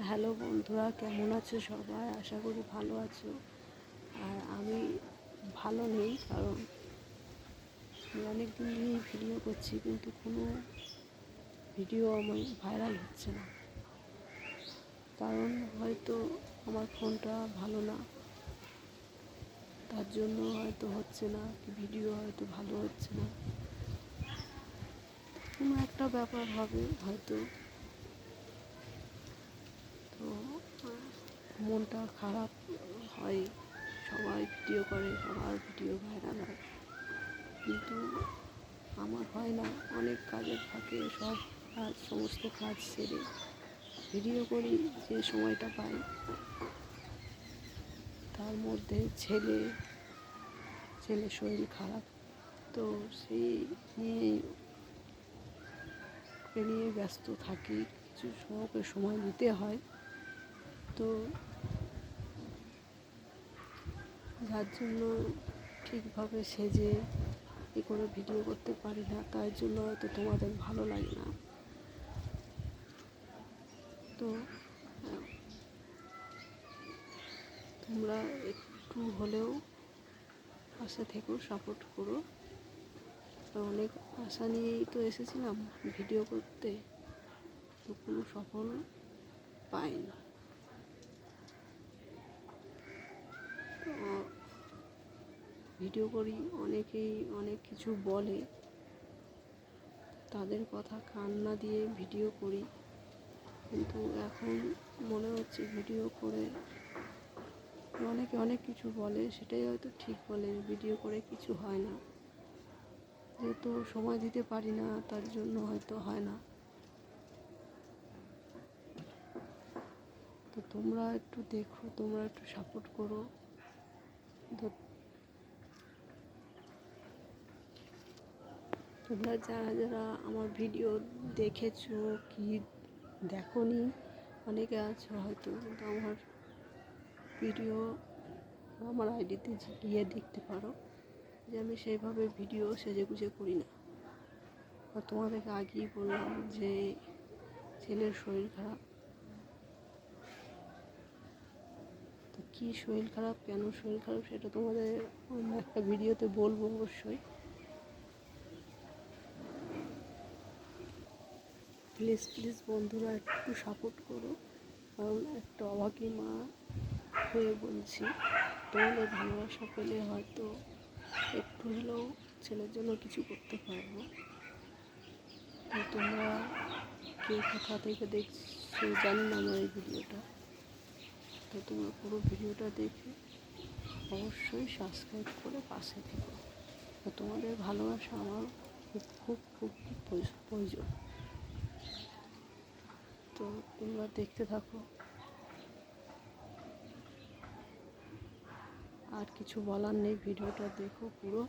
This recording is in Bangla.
হ্যালো বন্ধুরা, কেমন আছো সবাই? আশা করি ভালো আছো। আর আমি ভালো নেই, কারণ আমি অনেক দিন ধরেই ভিডিও করছি, কিন্তু কোনো ভিডিও আমার ভাইরাল হচ্ছে না। কারণ হয়তো আমার ফোনটা ভালো না, তার জন্য হয়তো হচ্ছে না, ভিডিও হয়তো ভালো হচ্ছে না। কোনো একটা ব্যাপার হবে হয়তো। তো মনটা খারাপ হয়, সবাই ভিডিও করে, সবার ভিডিও ভাইরাল হয়, কিন্তু আমার হয় না। অনেক কাজের ফাঁকে সমস্ত কাজ সেরে ভিডিও করি যে সময়টা পাই। তার মধ্যে ছেলে শরীর খারাপ, তো সেই নিয়ে ব্যস্ত থাকি, কিছু সময় দিতে হয়। তো যার জন্য ঠিকভাবে সেজে করে ভিডিও করতে পারি না, তাই জন্য হয়তো তোমাদের ভালো লাগে না। তো তোমরা একটু হলেও পাশে থেকেও সাপোর্ট করো। অনেক আশা নিয়েই তো এসেছিলাম ভিডিও করতে, তো কোনো সফল পাইনি। ভিডিও করি, অনেকেই অনেক কিছু বলে, তাদের কথা কান না দিয়ে ভিডিও করি। কিন্তু এখন মনে হচ্ছে ভিডিও করে অনেকে অনেক কিছু বলে, সেটাই হয়তো ঠিক বলে, ভিডিও করে কিছু হয় না। যেহেতু সময় দিতে পারি না, তার জন্য হয়তো হয় না। তো তোমরা একটু দেখো, তোমরা একটু সাপোর্ট করো। তোমরা যারা যারা আমার ভিডিও দেখেছো কি দেখোনি, অনেকে আছো হয়তো, কিন্তু আমার ভিডিও আমার আইডিতে গিয়ে দেখতে পারো যে আমি সেইভাবে ভিডিও সেজেগুজে করি না। আর তোমাদেরকে আগেই বললাম যে ছেলের শরীর খারাপ। তো কী শরীর খারাপ, কেন শরীর খারাপ, সেটা তোমাদের অন্য একটা ভিডিওতে বলবো অবশ্যই। প্লিজ বন্ধুরা একটু সাপোর্ট করো, কারণ একটা অভাগী মা হয়ে বলছি, তোমাদের ভালোবাসা পেলে হয়তো একটু হলেও ছেলের জন্য কিছু করতে পারবো। তোমরা কে কোথা থেকে দেখছো জানি না আমার এই ভিডিওটা, তো তোমরা পুরো ভিডিওটা দেখে অবশ্যই সাবস্ক্রাইব করে পাশে থেকো। তো তোমাদের ভালোবাসা আমার খুব খুব খুব প্রয়োজন। তো তোমরা দেখতে থাকো, আর কিছু বলার নেই, ভিডিওটা দেখো পুরো।